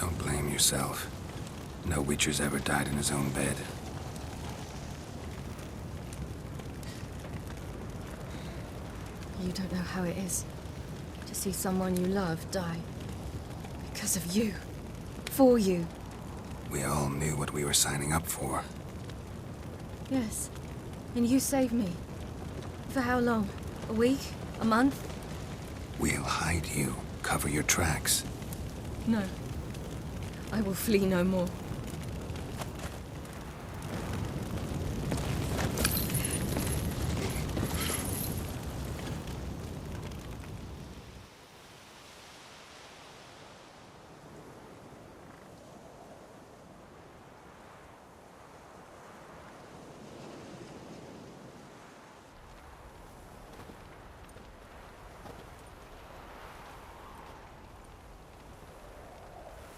Don't blame yourself. No Witcher's ever died in his own bed. You don't know how it is to see someone you love die. Because of you. For you. We all knew what we were signing up for. Yes. And you saved me. For how long? A week? A month? We'll hide you. Cover your tracks. No. I will flee no more.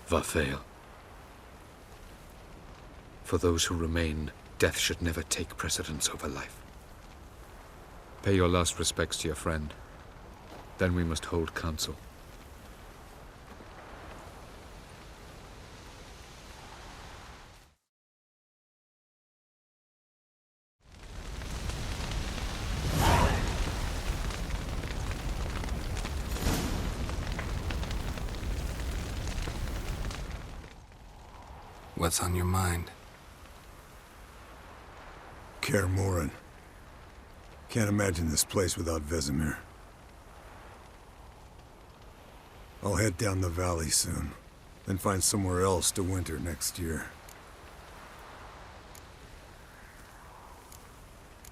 Vgfaq. For those who remain, death should never take precedence over life. Pay your last respects to your friend. Then we must hold council. What's on your mind? Kaer Morhen. Can't imagine this place without Vesemir. I'll head down the valley soon, then find somewhere else to winter next year.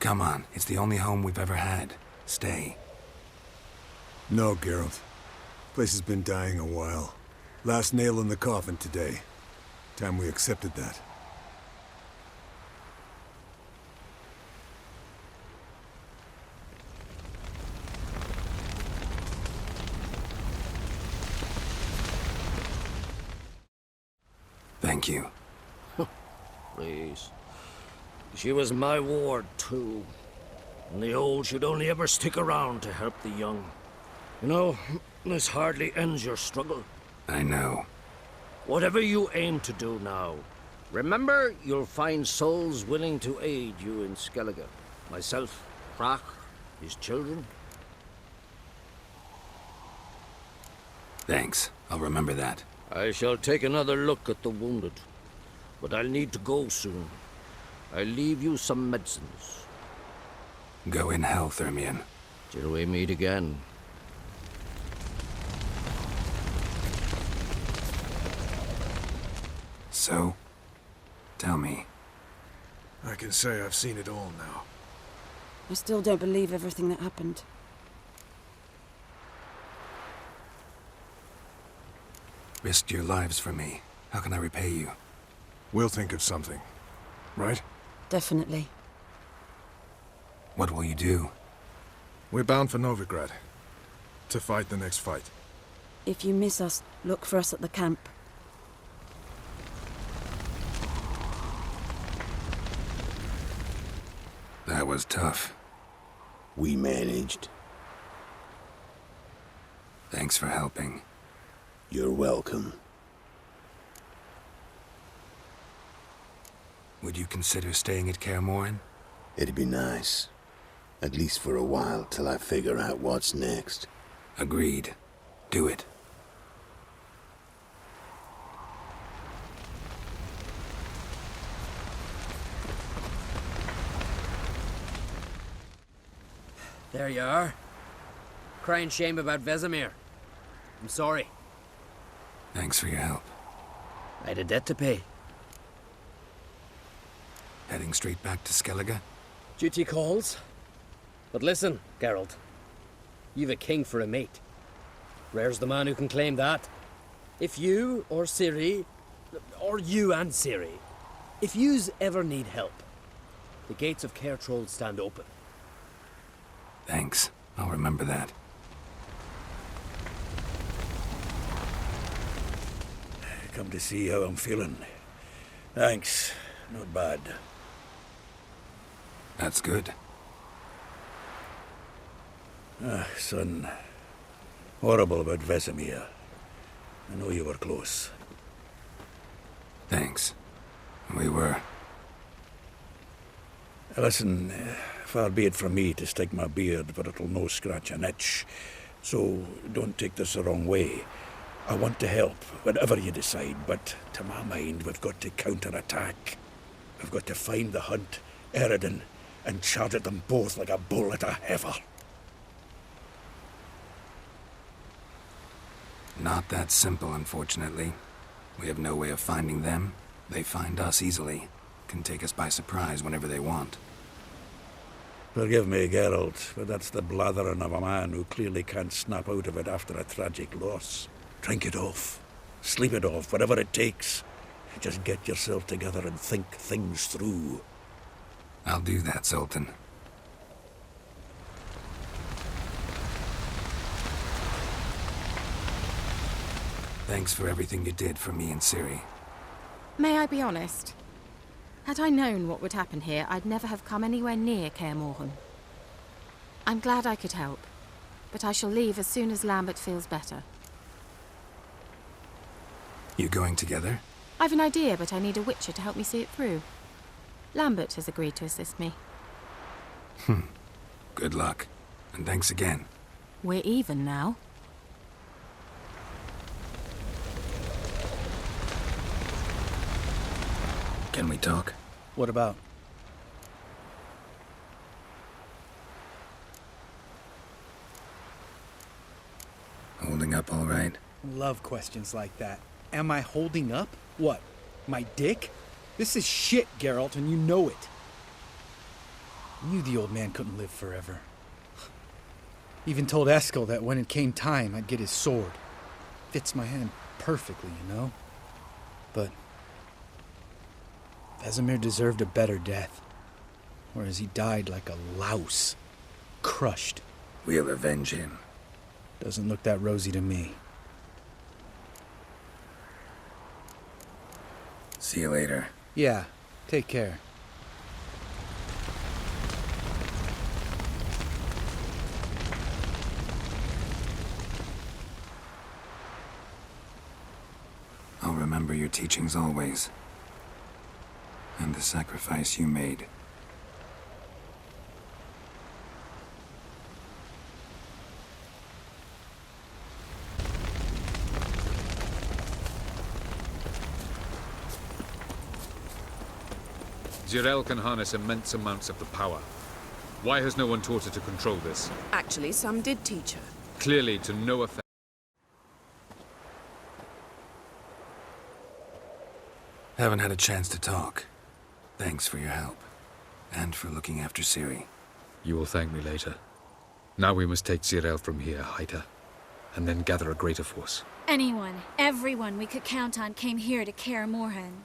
Come on, it's the only home we've ever had. Stay. No, Geralt. Place has been dying a while. Last nail in the coffin today. Time we accepted that. Thank you. Please. She was my ward, too. And the old should only ever stick around to help the young. You know, this hardly ends your struggle. I know. Whatever you aim to do now, remember you'll find souls willing to aid you in Skellige. Myself, Crach, his children. Thanks. I'll remember that. I shall take another look at the wounded. But I'll need to go soon. I'll leave you some medicines. Go in health, Ermion. Till we meet again. So? Tell me. I can say I've seen it all now. I still don't believe everything that happened. Risked your lives for me. How can I repay you? We'll think of something. Right? Definitely. What will you do? We're bound for Novigrad. To fight the next fight. If you miss us, look for us at the camp. That was tough. We managed. Thanks for helping. You're welcome. Would you consider staying at Kaer Morhen? It'd be nice. At least for a while, till I figure out what's next. Agreed. Do it. There you are. Crying shame about Vesemir. I'm sorry. Thanks for your help. I had a debt to pay. Heading straight back to Skellige? Duty calls. But listen, Geralt. You've a king for a mate. Rare's the man who can claim that. If you or Ciri, or you and Ciri, if yous ever need help, the gates of Kaer stand open. Thanks. I'll remember that. Come to see how I'm feeling. Thanks. Not bad. That's good. Son. Horrible about Vesemir. I know you were close. Thanks. We were. Listen, far be it from me to stick my beard, but it'll no scratch an itch. So don't take this the wrong way. I want to help, whatever you decide, but to my mind, we've got to counterattack. We've got to find the hunt, Eridan, and charge at them both like a bull at a heifer. Not that simple, unfortunately. We have no way of finding them. They find us easily. Can take us by surprise whenever they want. Forgive me, Geralt, but that's the blathering of a man who clearly can't snap out of it after a tragic loss. Drink it off. Sleep it off, whatever it takes. Just get yourself together and think things through. I'll do that, Sultan. Thanks for everything you did for me and Ciri. May I be honest? Had I known what would happen here, I'd never have come anywhere near Kaer Morhen. I'm glad I could help, but I shall leave as soon as Lambert feels better. You going together? I've an idea, but I need a witcher to help me see it through. Lambert has agreed to assist me. Good luck, and thanks again. We're even now. Can we talk? What about? Holding up all right? Love questions like that. Am I holding up? What? My dick? This is shit, Geralt, and you know it. I knew the old man couldn't live forever. Even told Eskel that when it came time, I'd get his sword. Fits my hand perfectly, you know? But Vesemir deserved a better death, whereas he died like a louse, crushed. We'll avenge him. Doesn't look that rosy to me. See you later. Yeah, take care. I'll remember your teachings always. And the sacrifice you made. Zirael can harness immense amounts of the power. Why has no one taught her to control this? Actually, some did teach her. Clearly to no effect. Haven't had a chance to talk. Thanks for your help. And for looking after Ciri. You will thank me later. Now we must take Zirael from here, hide her, and then gather a greater force. Anyone, everyone we could count on came here to Kaer Morhen.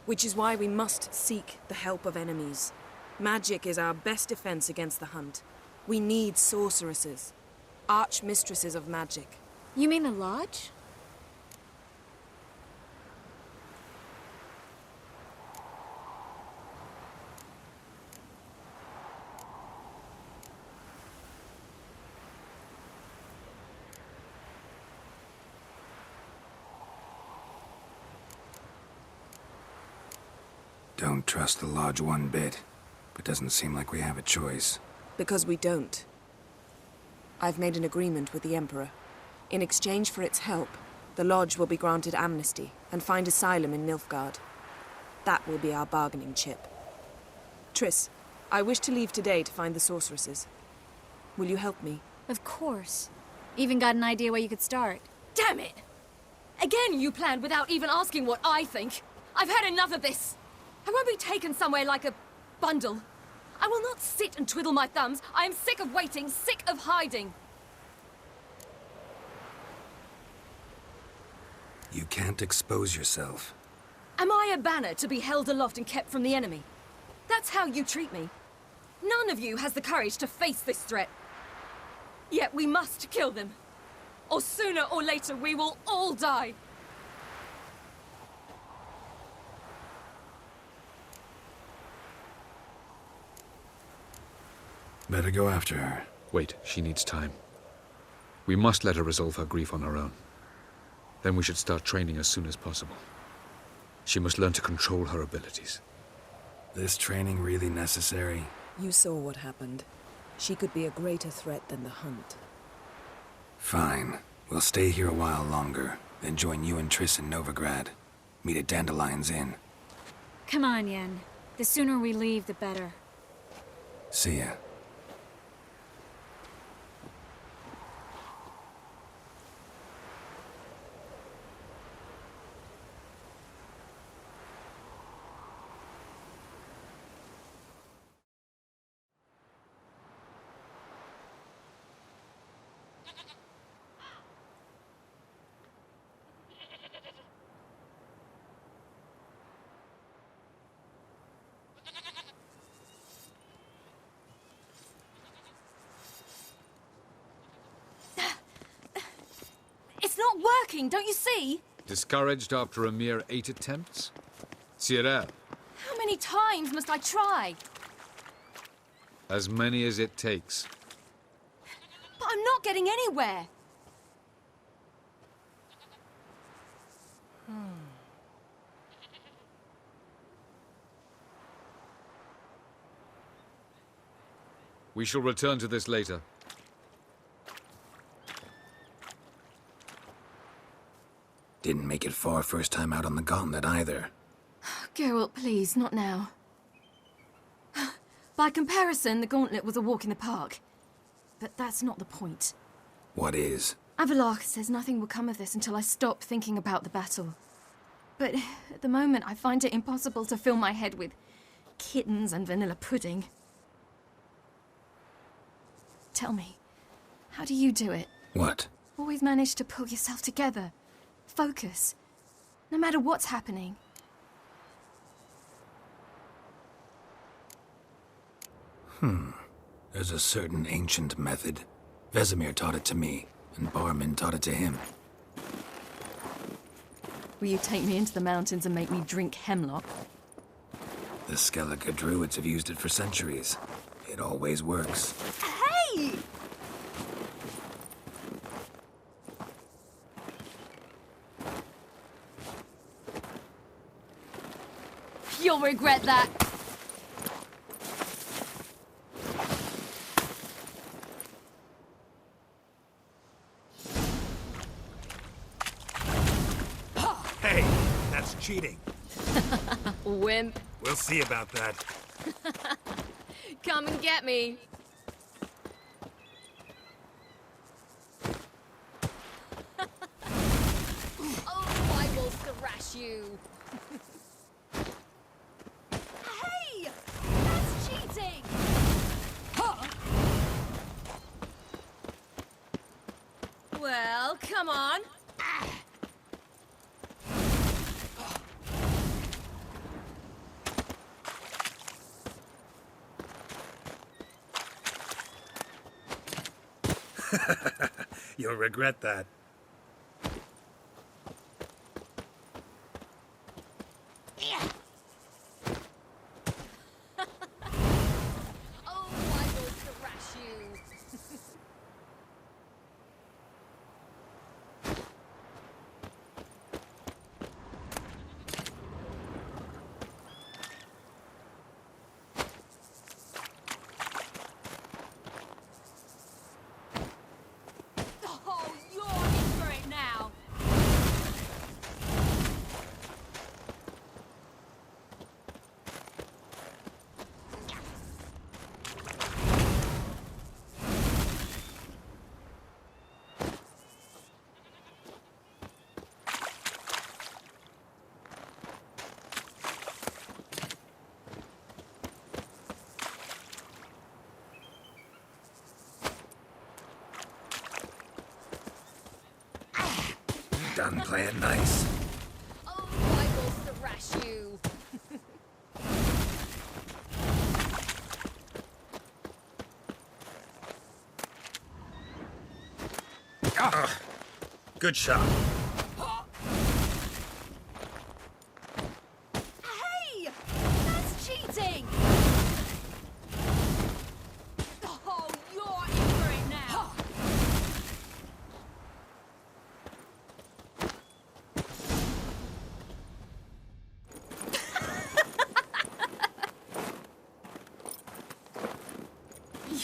Which is why we must seek the help of enemies. Magic is our best defense against the hunt. We need sorceresses. Archmistresses of magic. You mean the Lodge? Don't trust the Lodge one bit, but doesn't seem like we have a choice. Because we don't. I've made an agreement with the Emperor. In exchange for its help, the Lodge will be granted amnesty and find asylum in Nilfgaard. That will be our bargaining chip. Triss, I wish to leave today to find the sorceresses. Will you help me? Of course. Even got an idea where you could start. Damn it! Again you planned without even asking what I think. I've had enough of this. I won't be taken somewhere like a bundle. I will not sit and twiddle my thumbs. I am sick of waiting, sick of hiding. You can't expose yourself. Am I a banner to be held aloft and kept from the enemy? That's how you treat me. None of you has the courage to face this threat. Yet we must kill them. Or sooner or later we will all die. Better go after her. Wait, she needs time. We must let her resolve her grief on her own. Then we should start training as soon as possible. She must learn to control her abilities. This training really necessary? You saw what happened. She could be a greater threat than the Hunt. Fine. We'll stay here a while longer, then join you and Triss in Novigrad. Meet at Dandelion's Inn. Come on, Yen. The sooner we leave, the better. See ya. It's not working, don't you see? Discouraged after a mere 8 attempts? Cyril, How many times must I try? as many as it takes. But I'm not getting anywhere. We shall return to this later. Didn't make it far first time out on the gauntlet either. Geralt, please, not now. By comparison, the gauntlet was a walk in the park. But that's not the point. What is? Avallac'h says nothing will come of this until I stop thinking about the battle. But at the moment, I find it impossible to fill my head with kittens and vanilla pudding. Tell me, how do you do it? What? Always manage to pull yourself together. Focus. No matter what's happening. There's a certain ancient method. Vesemir taught it to me, and Barman taught it to him. Will you take me into the mountains and make me drink hemlock? The Skellige druids have used it for centuries. It always works. Hey! You'll regret that. Hey, that's cheating. Wimp. We'll see about that. Come and get me. Oh, I will thrash you. Hey! That's cheating! Well, come on. You'll regret that. Oh, I will thrash you. Oh, you're in for it now. Done playing nice. Oh, I will thrash you. Good shot. Hey! That's cheating! Oh, you're in for it now.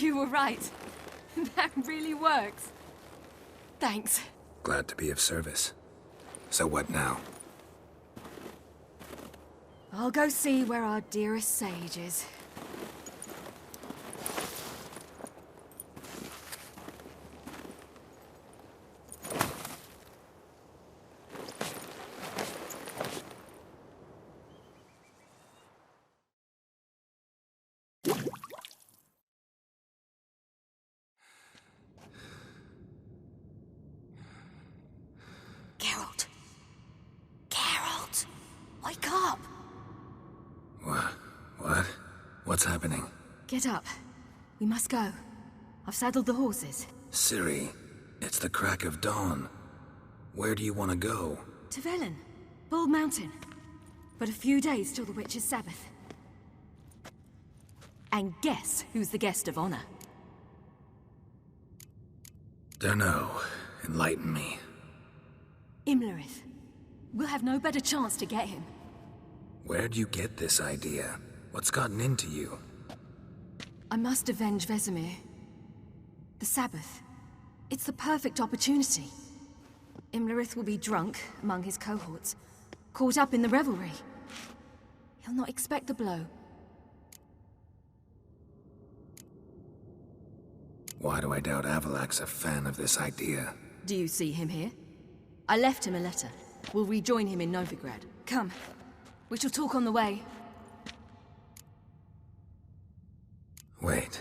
You were right. That really works. Thanks. Glad to be of service. So what now? I'll go see where our dearest sage is. Wake up! What? What's happening? Get up. We must go. I've saddled the horses. Ciri, it's the crack of dawn. Where do you want to go? To Velen. Bald Mountain. But a few days till the Witch's Sabbath. And guess who's the guest of honor? Dunno. Enlighten me. Imlerith. We'll have no better chance to get him. Where'd you get this idea? What's gotten into you? I must avenge Vesemir. The Sabbath. It's the perfect opportunity. Imlerith will be drunk among his cohorts, caught up in the revelry. He'll not expect the blow. Why do I doubt Avalak's a fan of this idea? Do you see him here? I left him a letter. We'll rejoin him in Novigrad. Come. We shall talk on the way. Wait.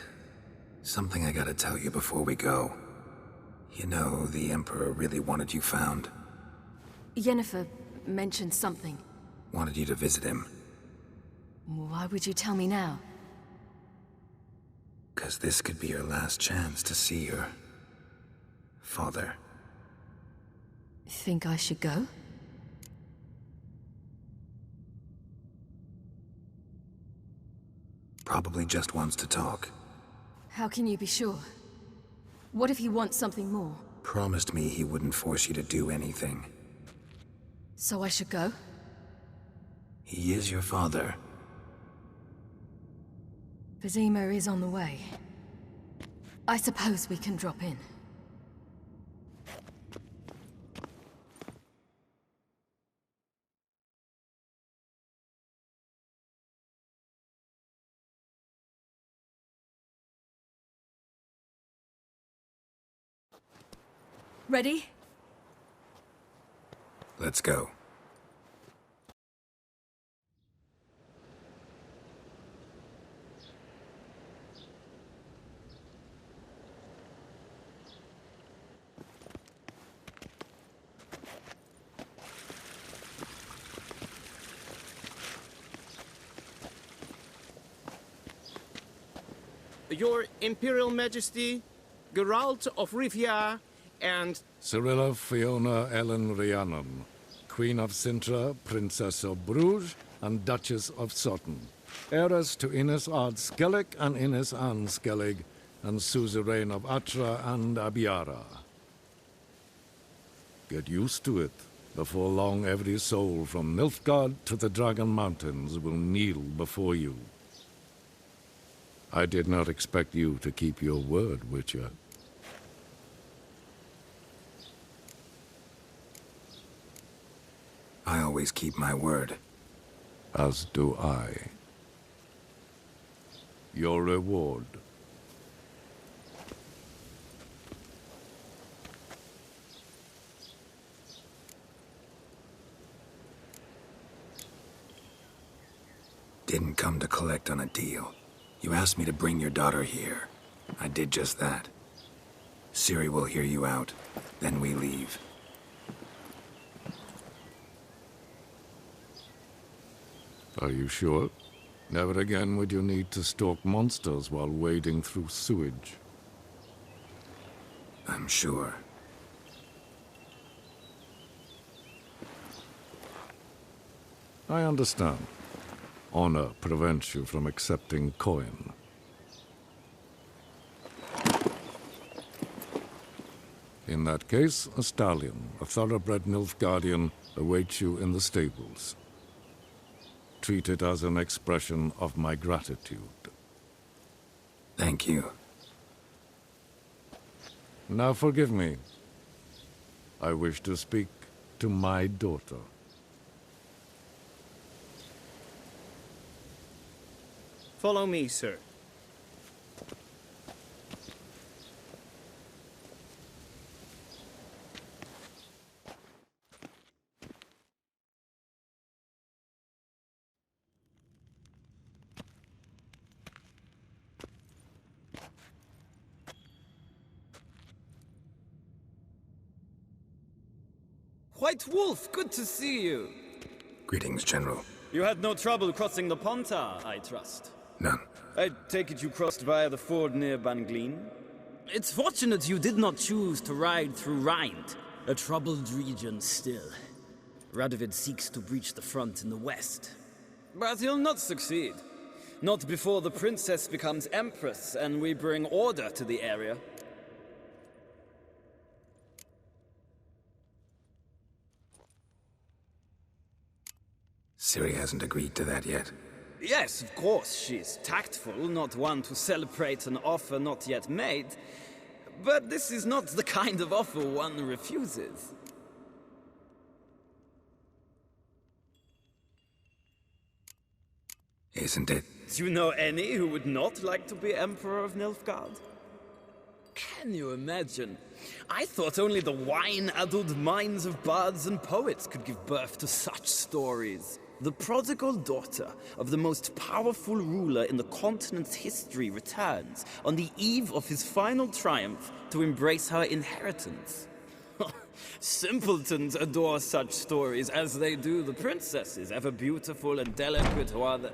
Something I gotta tell you before we go. You know, the Emperor really wanted you found. Yennefer mentioned something. Wanted you to visit him. Why would you tell me now? 'Cause this could be your last chance to see your father. Think I should go? Probably just wants to talk. How can you be sure? What if he wants something more? Promised me he wouldn't force you to do anything. So I should go? He is your father. Vizima is on the way. I suppose we can drop in. Ready? Let's go. Your Imperial Majesty, Geralt of Rivia, and Cirilla Fiona Ellen Rhiannon, Queen of Sintra, Princess of Bruges, and Duchess of Sutton, heiress to Innes Ard Skellig and Innes Anne Skellig, and suzerain of Atra and Abiara. Get used to it. Before long, every soul from Nilfgaard to the Dragon Mountains will kneel before you. I did not expect you to keep your word, Witcher. I always keep my word. As do I. Your reward. Didn't come to collect on a deal. You asked me to bring your daughter here. I did just that. Ciri will hear you out. Then we leave. Are you sure? Never again would you need to stalk monsters while wading through sewage. I'm sure. I understand. Honor prevents you from accepting coin. In that case, a stallion, a thoroughbred Nilfgaardian, awaits you in the stables. Treat it as an expression of my gratitude. Thank you. Now forgive me. I wish to speak to my daughter. Follow me, sir. White Wolf, good to see you. Greetings, General. You had no trouble crossing the Pontar, I trust. None. I take it you crossed via the ford near Banglin? It's fortunate you did not choose to ride through Rind, a troubled region still. Radovid seeks to breach the front in the west. But he'll not succeed. Not before the princess becomes empress and we bring order to the area. Ciri hasn't agreed to that yet. Yes, of course, she's tactful, not one to celebrate an offer not yet made. But this is not the kind of offer one refuses. Isn't it? Do you know any who would not like to be Emperor of Nilfgaard? Can you imagine? I thought only the wine-addled minds of bards and poets could give birth to such stories. The prodigal daughter of the most powerful ruler in the continent's history returns on the eve of his final triumph to embrace her inheritance. Simpletons adore such stories as they do the princesses, ever beautiful and delicate who are the...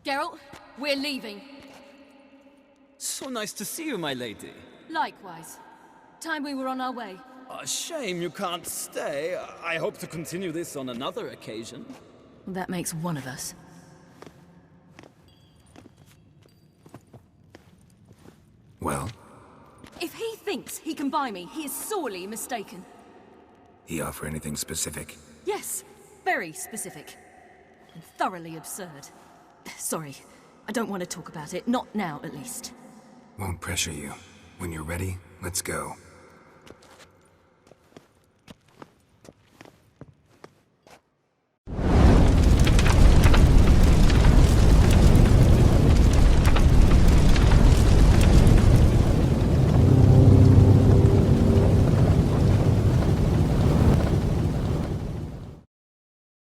Geralt, we're leaving. So nice to see you, my lady. Likewise. Time we were on our way. A shame you can't stay. I hope to continue this on another occasion. That makes one of us. Well? If he thinks he can buy me, he is sorely mistaken. He offer anything specific? Yes, very specific. And thoroughly absurd. Sorry, I don't want to talk about it. Not now, at least. Won't pressure you. When you're ready, let's go.